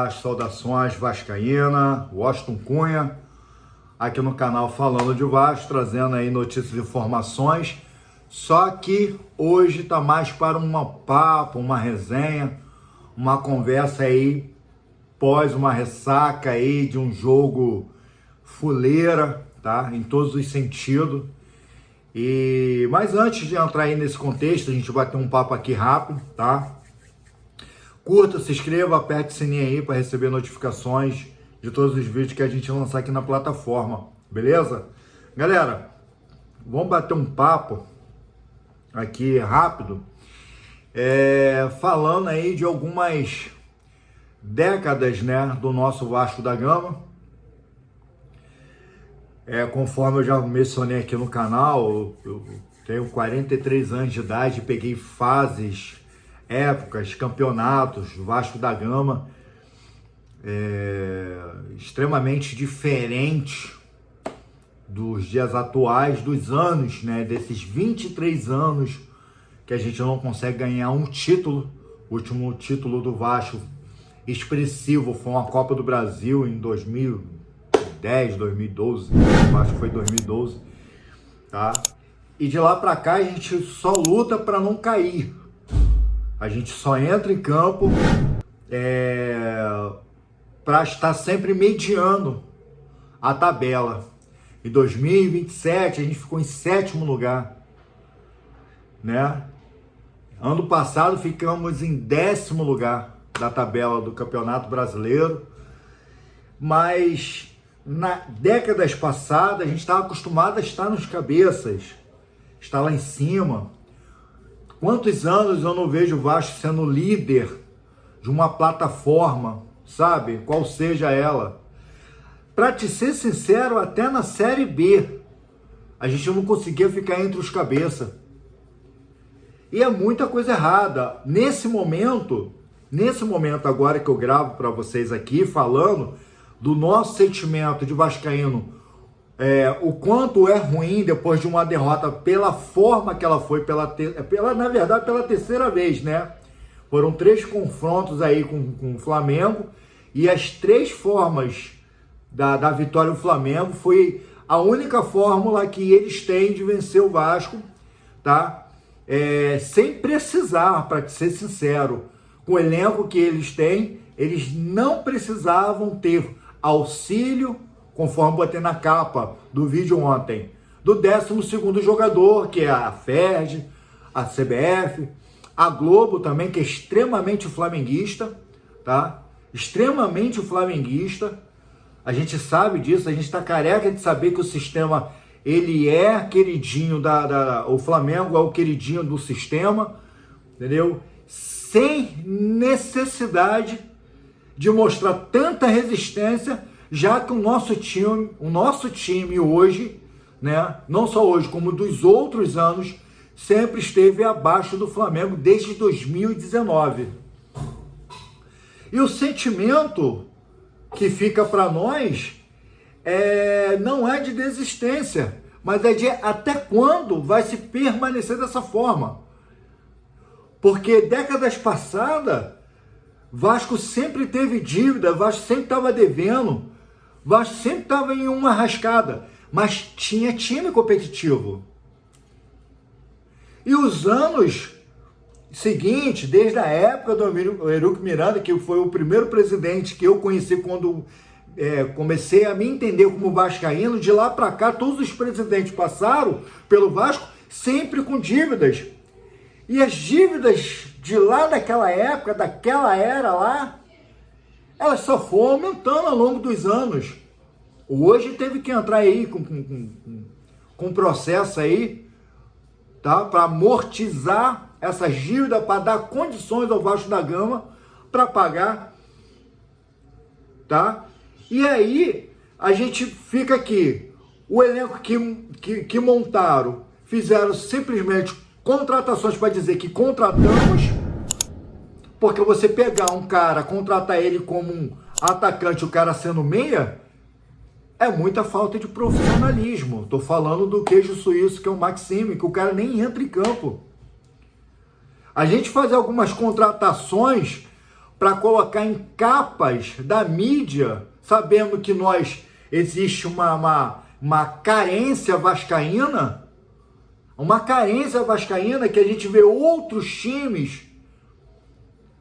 As saudações vascaína, Washington Cunha, aqui no canal Falando de Vasco, trazendo aí notícias e informações, só que hoje tá mais para um papo, uma resenha, uma conversa aí, pós uma ressaca aí de um jogo fuleira, tá? Em todos os sentidos. Mas antes de entrar aí nesse contexto, a gente vai ter um papo aqui rápido, tá? Curta, se inscreva, aperte o sininho aí para receber notificações de todos os vídeos que a gente lançar aqui na plataforma, beleza? Galera, vamos bater um papo aqui rápido, falando aí de algumas décadas, né, do nosso Vasco da Gama. Conforme eu já mencionei aqui no canal, eu tenho 43 anos de idade, peguei fases, épocas, campeonatos, Vasco da Gama, extremamente diferente dos dias atuais, dos anos, né, desses 23 anos que a gente não consegue ganhar um título. O último título do Vasco expressivo foi uma Copa do Brasil em 2010, 2012, acho que foi 2012, tá? E de lá pra cá a gente só luta para não cair. A gente só entra em campo para estar sempre mediando a tabela. Em 2027 a gente ficou em 7º lugar, né? Ano passado ficamos em 10º lugar da tabela do Campeonato Brasileiro, mas na décadas passadas a gente estava acostumado a estar nos cabeças, estar lá em cima. Quantos anos eu não vejo o Vasco sendo líder de uma plataforma, sabe? Qual seja ela. Para te ser sincero, até na Série B, a gente não conseguia ficar entre os cabeças. E é muita coisa errada. Nesse momento agora que eu gravo para vocês aqui, falando do nosso sentimento de vascaíno, o quanto é ruim depois de uma derrota pela forma que ela foi, na verdade pela terceira vez, né? Foram 3 confrontos aí com o Flamengo, e as 3 formas da vitória do Flamengo foi a única fórmula que eles têm de vencer o Vasco, tá? Sem precisar, para ser sincero, com o elenco que eles têm, eles não precisavam ter auxílio, conforme botei na capa do vídeo ontem, do 12º jogador, que é a FERJ, a CBF, a Globo também, que é extremamente flamenguista, tá? Extremamente flamenguista. A gente sabe disso, a gente está careca de saber que o sistema, ele é queridinho o Flamengo é o queridinho do sistema, entendeu? Sem necessidade de mostrar tanta resistência, já que o nosso time hoje, né, não só hoje, como dos outros anos, sempre esteve abaixo do Flamengo desde 2019. E o sentimento que fica para nós não é de desistência, mas é de até quando vai se permanecer dessa forma. Porque décadas passadas, Vasco sempre teve dívida, Vasco sempre estava devendo, Vasco sempre estava em uma rascada, mas tinha time competitivo. E os anos seguintes, desde a época do Eurico Miranda, que foi o primeiro presidente que eu conheci quando comecei a me entender como vascaíno, de lá para cá todos os presidentes passaram pelo Vasco sempre com dívidas. E as dívidas de lá daquela época, daquela era lá, elas só foram aumentando ao longo dos anos. Hoje teve que entrar aí com processo aí, tá? Para amortizar essas dívidas, para dar condições ao Vasco da Gama para pagar, tá? E aí a gente fica aqui, o elenco que montaram, fizeram simplesmente contratações para dizer que contratamos, porque você pegar um cara, contratar ele como um atacante, o cara sendo meia, é muita falta de profissionalismo. Tô falando do queijo suíço, que é o Maxime, que o cara nem entra em campo. A gente faz algumas contratações para colocar em capas da mídia, sabendo que existe uma carência vascaína, que a gente vê outros times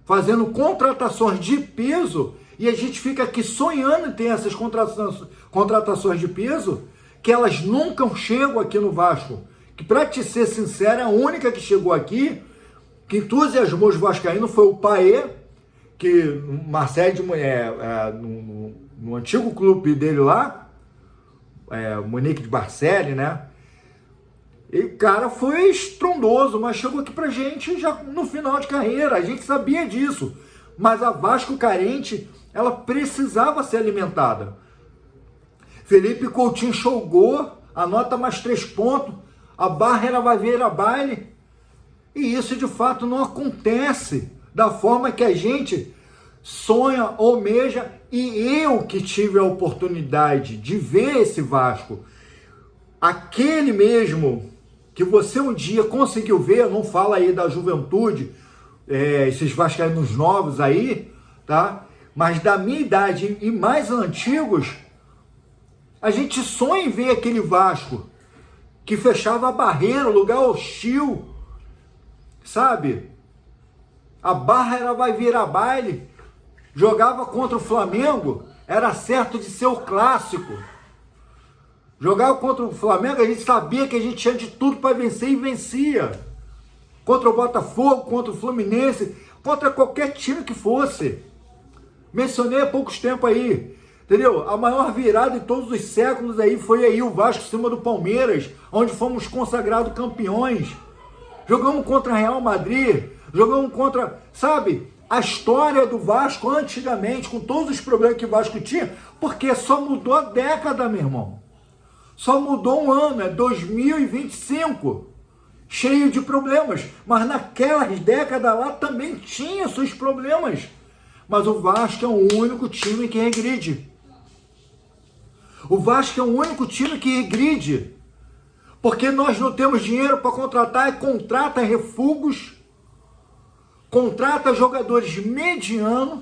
fazendo contratações de peso e a gente fica aqui sonhando em ter essas contratações de peso, que elas nunca chegam aqui no Vasco. Que, para te ser sincero, a única que chegou aqui, que entusiasmou os vascaínos, foi o Paê, que Marcelo, no antigo clube dele lá, Monique de Barcelli, né? E o cara foi estrondoso, mas chegou aqui pra gente já no final de carreira. A gente sabia disso. Mas a Vasco carente, ela precisava ser alimentada. Felipe Coutinho chegou, anota mais 3 pontos, a barra vai virar baile. E isso de fato não acontece da forma que a gente sonha, almeja. E eu que tive a oportunidade de ver esse Vasco, aquele mesmo que você um dia conseguiu ver, não fala aí da juventude, esses vascaínos novos aí, tá? Mas da minha idade e mais antigos, a gente sonha em ver aquele Vasco que fechava a barreira, lugar hostil, sabe? A barra vai virar baile, jogava contra o Flamengo, era certo de ser o clássico. Jogava contra o Flamengo, a gente sabia que a gente tinha de tudo para vencer e vencia. Contra o Botafogo, contra o Fluminense, contra qualquer time que fosse. Mencionei há poucos tempos aí, entendeu? A maior virada de todos os séculos aí foi aí o Vasco em cima do Palmeiras, onde fomos consagrados campeões. Jogamos contra Real Madrid, jogamos contra, sabe, a história do Vasco antigamente, com todos os problemas que o Vasco tinha, porque só mudou a década, meu irmão. Só mudou um ano, é 2025, cheio de problemas. Mas naquelas décadas lá também tinha seus problemas. Mas o Vasco é o único time que regride. O Vasco é o único time que regride. Porque nós não temos dinheiro para contratar e contrata refugos, contrata jogadores medianos,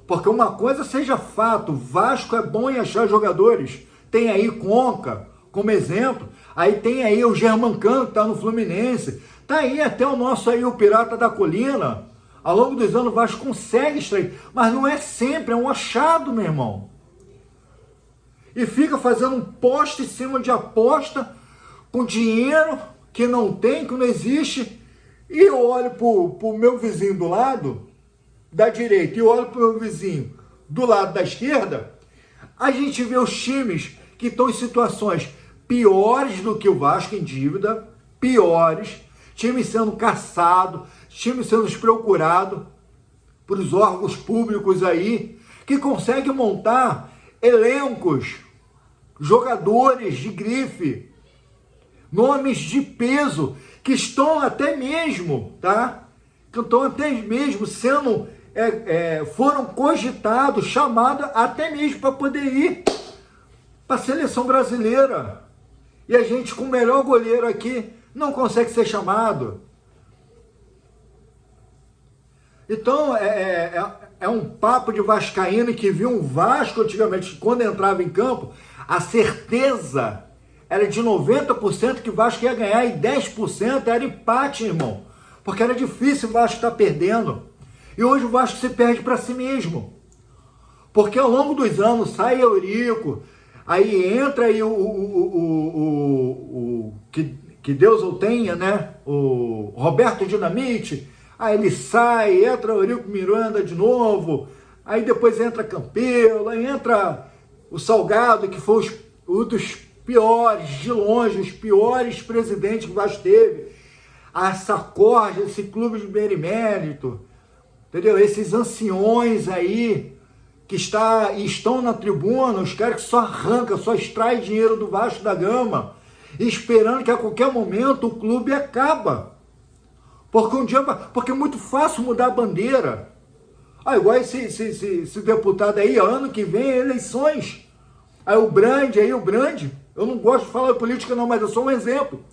porque uma coisa seja fato, o Vasco é bom em achar jogadores. Tem aí Conca, como exemplo. Aí tem aí o Germancano, que está no Fluminense. Tá aí até o nosso aí, o Pirata da Colina. Ao longo dos anos o Vasco consegue extrair. Mas não é sempre, é um achado, meu irmão. E fica fazendo um poste em cima de aposta, com dinheiro que não tem, que não existe. E eu olho pro meu vizinho do lado, da direita, e eu olho pro meu vizinho do lado da esquerda, a gente vê os times que estão em situações piores do que o Vasco em dívida, piores, time sendo caçado, time sendo procurado por os órgãos públicos aí, que conseguem montar elencos, jogadores de grife, nomes de peso, que estão até mesmo, tá? Que estão até mesmo sendo, foram cogitados, chamados até mesmo para poder ir para a seleção brasileira. E a gente, com o melhor goleiro aqui, não consegue ser chamado. Então, é um papo de vascaíno que viu um Vasco antigamente, quando entrava em campo, a certeza era de 90% que o Vasco ia ganhar e 10% era empate, irmão. Porque era difícil o Vasco estar perdendo. E hoje o Vasco se perde para si mesmo. Porque ao longo dos anos sai Eurico, aí entra aí que Deus o tenha, né? O Roberto Dinamite. Aí ele sai, entra o Eurico Miranda de novo. Aí depois entra Campelo, aí entra o Salgado, que foi um dos piores, de longe, os piores presidentes que o Vasco teve. A Sacorja, esse clube de benemérito, entendeu? Esses anciões aí que estão na tribuna, os caras que só arrancam, só extraem dinheiro do Vasco da Gama, esperando que a qualquer momento o clube acaba. Porque é muito fácil mudar a bandeira. Igual esse deputado aí, ano que vem, eleições. Aí o Brand, eu não gosto de falar de política não, mas é só um exemplo.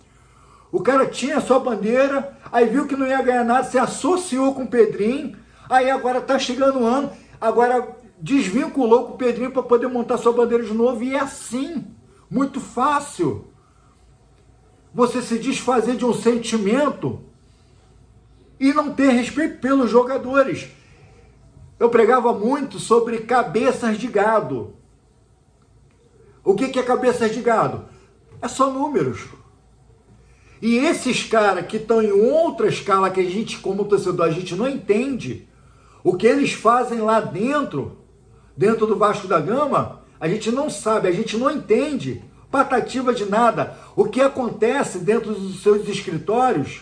O cara tinha a sua bandeira, aí viu que não ia ganhar nada, se associou com o Pedrinho, Aí agora tá chegando o ano, agora desvinculou com o Pedrinho para poder montar sua bandeira de novo, e é assim, muito fácil. Você se desfazer de um sentimento e não ter respeito pelos jogadores. Eu pregava muito sobre cabeças de gado. O que é cabeças de gado? É só números. E esses caras que estão em outra escala que a gente, como torcedor, a gente não entende, o que eles fazem lá dentro do Vasco da Gama, a gente não sabe, a gente não entende patativa de nada. O que acontece dentro dos seus escritórios,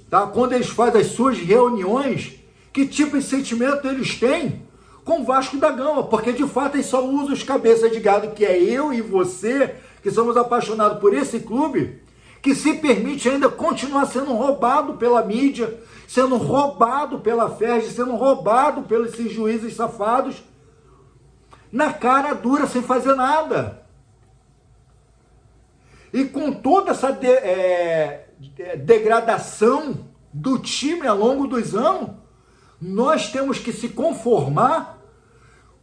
tá? Quando eles fazem as suas reuniões, que tipo de sentimento eles têm com o Vasco da Gama, porque de fato eles só usam os cabeças de gado, que é eu e você, que somos apaixonados por esse clube, que se permite ainda continuar sendo roubado pela mídia, sendo roubado pela FERJ, sendo roubado pelos esses juízes safados, na cara dura, sem fazer nada. E com toda essa degradação do time ao longo dos anos, nós temos que se conformar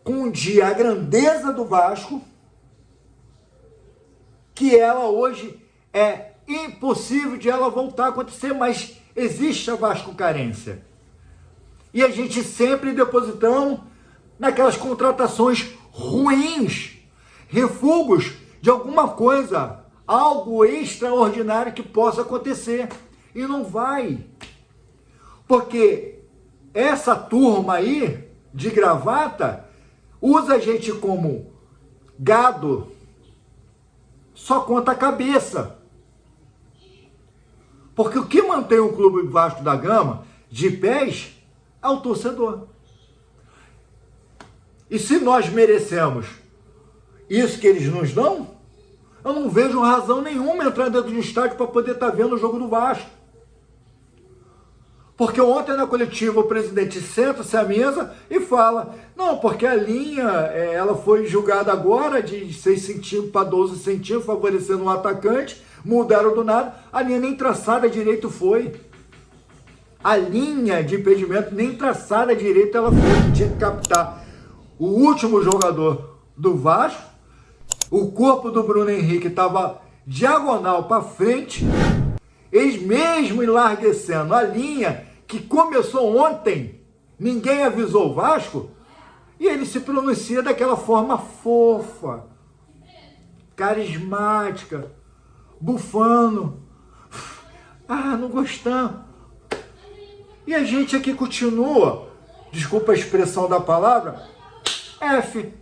com um dia a grandeza do Vasco, que ela hoje é impossível de ela voltar a acontecer, mas existe a Vasco carência. E a gente sempre depositamos naquelas contratações ruins, refugos de alguma coisa, algo extraordinário que possa acontecer. E não vai. Porque essa turma aí, de gravata, usa a gente como gado, só conta a cabeça. Porque o que mantém o Clube Vasco da Gama de pés é o torcedor. E se nós merecemos isso que eles nos dão, eu não vejo razão nenhuma entrar dentro de um estádio para poder estar vendo o jogo do Vasco. Porque ontem na coletiva o presidente senta-se à mesa e fala, não, porque a linha ela foi julgada agora de 6 centímetros para 12 centímetros, favorecendo um atacante, mudaram do nada, a linha nem traçada direito foi. A linha de impedimento nem traçada direito ela foi, que tinha que captar o último jogador do Vasco, o corpo do Bruno Henrique estava diagonal para frente, eles mesmo enlarguecendo a linha que começou ontem, ninguém avisou o Vasco, e ele se pronuncia daquela forma fofa, carismática, bufando. Não gostamos. E a gente aqui continua, desculpa a expressão da palavra, F.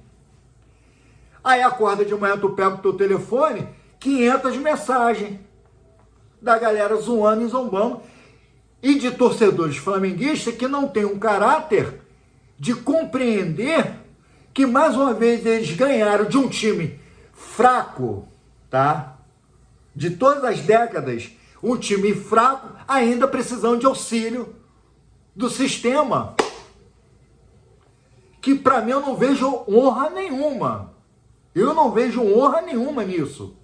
Aí acorda de manhã, tu pega o teu telefone, 500 mensagens da galera zoando e zombando, e de torcedores flamenguistas que não tem um caráter de compreender que mais uma vez eles ganharam de um time fraco, tá? De todas as décadas, um time fraco, ainda precisando de auxílio do sistema. Que para mim eu não vejo honra nenhuma. Eu não vejo honra nenhuma nisso.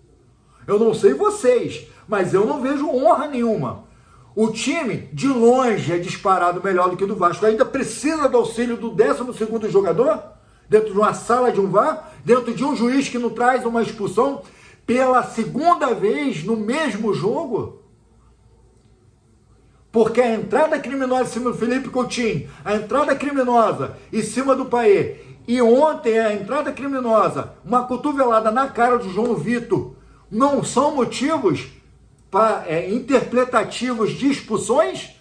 Eu não sei vocês, mas eu não vejo honra nenhuma. O time, de longe, é disparado melhor do que o do Vasco. Ainda precisa do auxílio do 12º jogador, dentro de uma sala de um VAR, dentro de um juiz que não traz uma expulsão pela segunda vez no mesmo jogo. Porque a entrada criminosa em cima do Felipe Coutinho, a entrada criminosa em cima do Paê, e ontem a entrada criminosa, uma cotovelada na cara do João Vitor, não são motivos interpretativos de expulsões?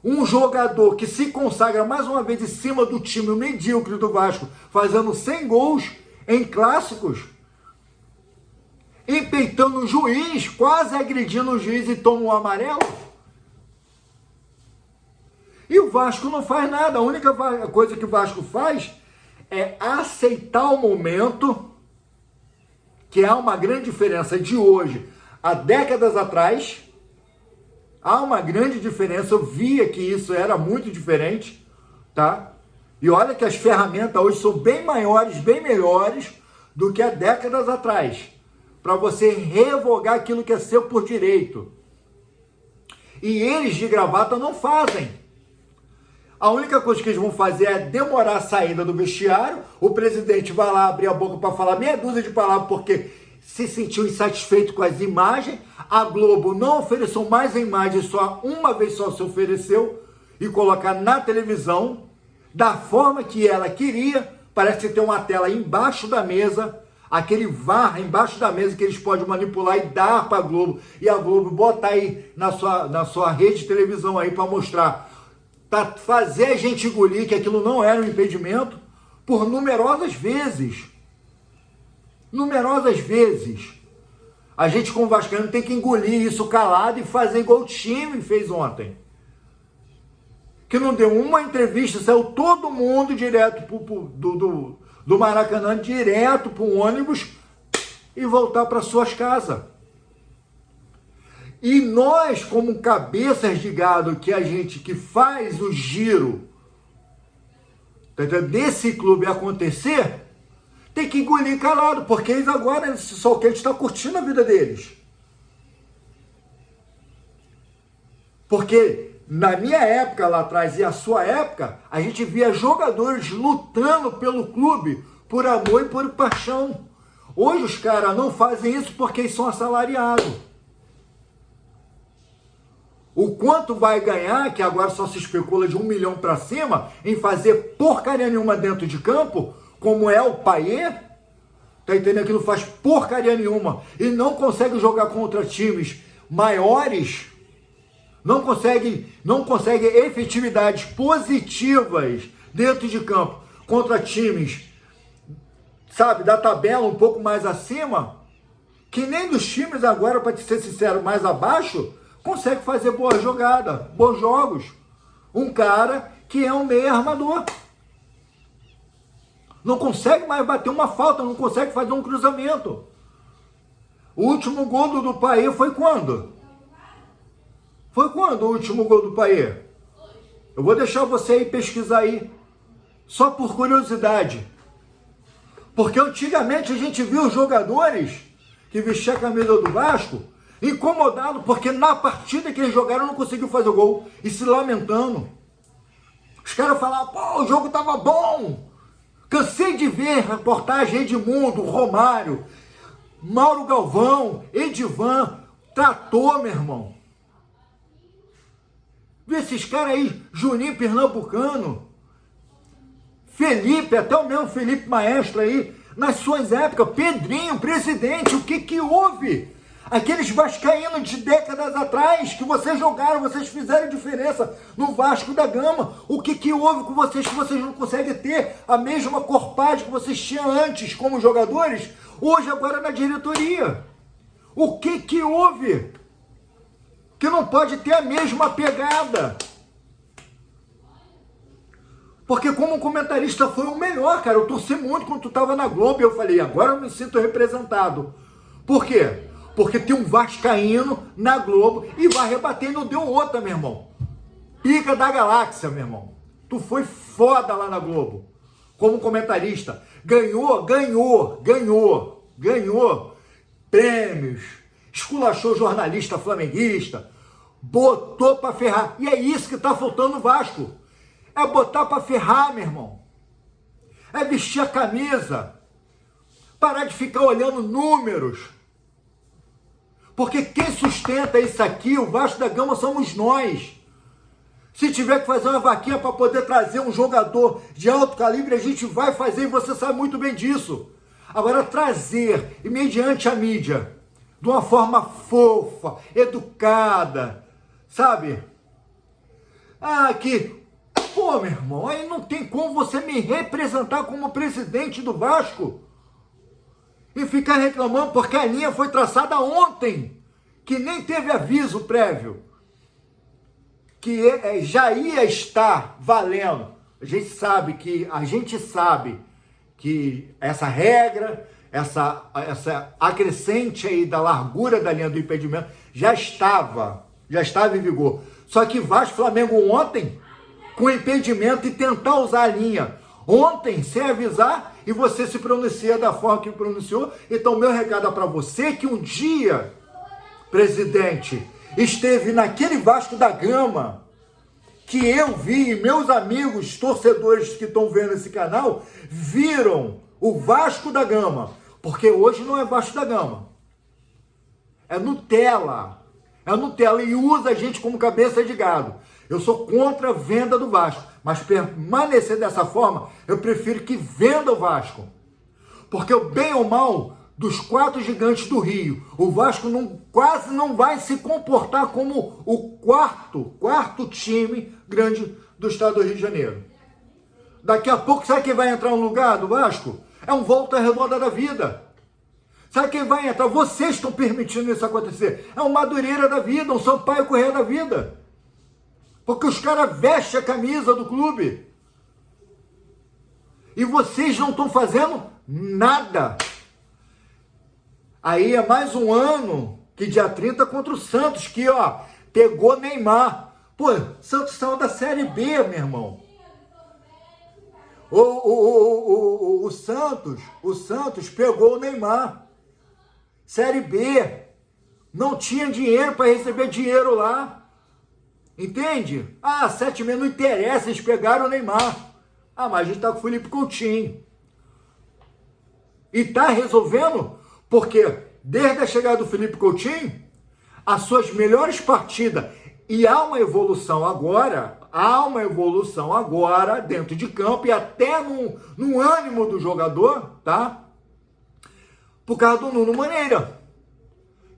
Um jogador que se consagra mais uma vez em cima do time medíocre do Vasco, fazendo 100 gols em clássicos, empeitando o juiz, quase agredindo o juiz e toma um amarelo. E o Vasco não faz nada. A única coisa que o Vasco faz é aceitar o momento, que há uma grande diferença de hoje há décadas atrás. Há uma grande diferença, eu via que isso era muito diferente, tá? E olha que as ferramentas hoje são bem maiores, bem melhores do que há décadas atrás, para você revogar aquilo que é seu por direito. E eles de gravata não fazem. A única coisa que eles vão fazer é demorar a saída do vestiário. O presidente vai lá abrir a boca para falar meia dúzia de palavras porque se sentiu insatisfeito com as imagens. A Globo não ofereceu mais a imagem, só uma vez só se ofereceu, e colocar na televisão da forma que ela queria. Parece ter uma tela embaixo da mesa, aquele VAR embaixo da mesa que eles podem manipular e dar para a Globo, e a Globo botar aí na sua rede de televisão aí para mostrar, para fazer a gente engolir que aquilo não era um impedimento, por numerosas vezes. Numerosas vezes. A gente como vascaíno tem que engolir isso calado e fazer igual o time fez ontem. Que não deu uma entrevista, saiu todo mundo direto do Maracanã, direto para o ônibus e voltar para suas casas. E nós, como cabeças de gado, que faz o giro, tá entendendo? Desse clube acontecer, tem que engolir calado, porque eles agora só que eles estão curtindo a vida deles. Porque na minha época lá atrás e a sua época, a gente via jogadores lutando pelo clube por amor e por paixão. Hoje os caras não fazem isso porque eles são assalariados. O quanto vai ganhar, que agora só se especula de 1 milhão para cima, em fazer porcaria nenhuma dentro de campo, como é o Payet, tá entendendo? Que não faz porcaria nenhuma e não consegue jogar contra times maiores, não consegue efetividades positivas dentro de campo contra times, sabe, da tabela um pouco mais acima, que nem dos times agora, para ser sincero, mais abaixo, consegue fazer boa jogada, bons jogos. Um cara que é um meio armador. Não consegue mais bater uma falta, não consegue fazer um cruzamento. O último gol do Payet foi quando? Foi quando o último gol do Payet? Eu vou deixar você aí pesquisar aí, só por curiosidade. Porque antigamente a gente viu os jogadores que vestiam a camisa do Vasco incomodados, porque na partida que eles jogaram não conseguiu fazer o gol e se lamentando. Os caras falavam, pô, o jogo tava bom. Cansei de ver reportagem Edmundo, Romário, Mauro Galvão, Edivan, trator, meu irmão. Vê esses caras aí, Juninho Pernambucano, Felipe, até o mesmo Felipe Maestro aí, nas suas épocas, Pedrinho, presidente, o que houve? Aqueles vascaínos de décadas atrás, que vocês jogaram, vocês fizeram diferença no Vasco da Gama. O que houve com vocês, que vocês não conseguem ter a mesma corpagem que vocês tinham antes como jogadores, hoje agora na diretoria? O que houve? Que não pode ter a mesma pegada. Porque como comentarista foi o melhor, cara. Eu torci muito quando tu tava na Globo e eu falei, agora eu me sinto representado. Por quê? Porque tem um vascaíno na Globo e vai rebater e não deu outra, meu irmão. Pica da galáxia, meu irmão. Tu foi foda lá na Globo, como comentarista. Ganhou prêmios, esculachou jornalista flamenguista, botou pra ferrar. E é isso que tá faltando no Vasco. É botar pra ferrar, meu irmão. É vestir a camisa. Parar de ficar olhando números. Porque quem sustenta isso aqui, o Vasco da Gama, somos nós. Se tiver que fazer uma vaquinha para poder trazer um jogador de alto calibre, a gente vai fazer e você sabe muito bem disso. Agora, trazer, e mediante a mídia, de uma forma fofa, educada, sabe? Pô, meu irmão, aí não tem como você me representar como presidente do Vasco e ficar reclamando porque a linha foi traçada ontem, que nem teve aviso prévio, que já ia estar valendo. A gente sabe que essa regra, essa acrescente aí da largura da linha do impedimento já estava em vigor. Só que Vasco e Flamengo ontem, com impedimento e tentar usar a linha ontem, sem avisar, e você se pronuncia da forma que pronunciou. Então, meu recado é para você que um dia, presidente, esteve naquele Vasco da Gama, que eu vi, e meus amigos torcedores que estão vendo esse canal, viram o Vasco da Gama. Porque hoje não é Vasco da Gama. É Nutella. É Nutella e usa a gente como cabeça de gado. Eu sou contra a venda do Vasco. Mas permanecer dessa forma, eu prefiro que venda o Vasco. Porque o bem ou mal dos 4 gigantes do Rio, o Vasco quase não vai se comportar como o quarto time grande do estado do Rio de Janeiro. Daqui a pouco, sabe quem vai entrar no lugar do Vasco? É um Volta Redonda da vida. Sabe quem vai entrar? Vocês estão permitindo isso acontecer. É um Madureira da vida, um Sampaio Corrêa da vida. Porque os caras vestem a camisa do clube. E vocês não estão fazendo nada. Aí é mais um ano que dia 30 contra o Santos, que ó, pegou Neymar. Pô, Santos saiu da Série B, meu irmão. O Santos pegou o Neymar. Série B. Não tinha dinheiro para receber dinheiro lá. Entende? 7 meses não interessa, eles pegaram o Neymar. Mas a gente tá com o Felipe Coutinho. E tá resolvendo, porque desde a chegada do Felipe Coutinho, as suas melhores partidas, e há uma evolução agora dentro de campo e até no ânimo do jogador, tá? Por causa do Nuno Moreira,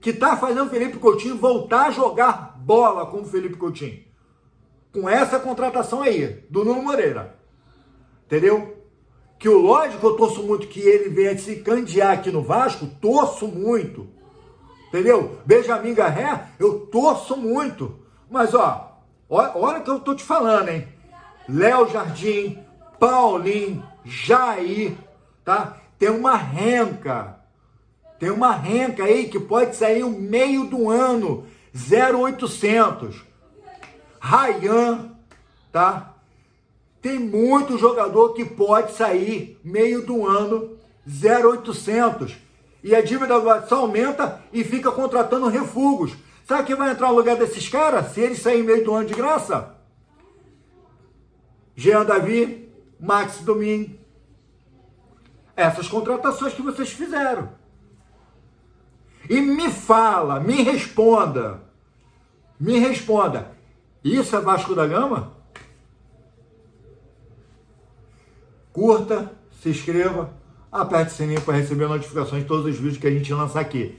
que tá fazendo o Felipe Coutinho voltar a jogar bola com o Felipe Coutinho. Com essa contratação aí, do Nuno Moreira. Entendeu? Que o lógico, eu torço muito que ele venha se candidatar aqui no Vasco, torço muito. Entendeu? Benjamin Garré, eu torço muito. Mas, olha o que eu tô te falando, hein? Léo Jardim, Paulinho, Jair, tá? Tem uma renca aí que pode sair no meio do ano, 0,800. Ryan, tá? Tem muito jogador que pode sair meio do ano, 0,800. E a dívida só aumenta e fica contratando refugos. Sabe quem vai entrar no lugar desses caras? Se eles saírem meio do ano de graça? Jean Davi, Max Domingue. Essas contratações que vocês fizeram. E me fala, me responda. Isso é Vasco da Gama? Curta, se inscreva, aperte o sininho para receber notificações de todos os vídeos que a gente lança aqui.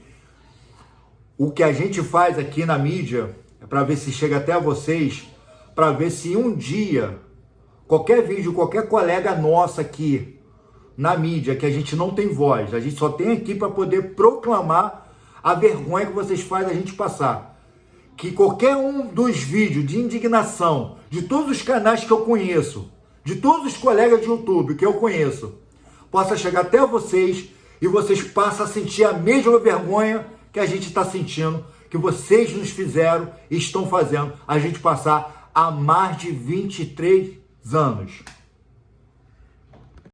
O que a gente faz aqui na mídia é para ver se chega até vocês, para ver se um dia, qualquer vídeo, qualquer colega nosso aqui na mídia, que a gente não tem voz, a gente só tem aqui para poder proclamar a vergonha que vocês fazem a gente passar. Que qualquer um dos vídeos de indignação, de todos os canais que eu conheço, de todos os colegas de YouTube que eu conheço, possa chegar até vocês e vocês passem a sentir a mesma vergonha que a gente está sentindo, que vocês nos fizeram e estão fazendo a gente passar há mais de 23 anos.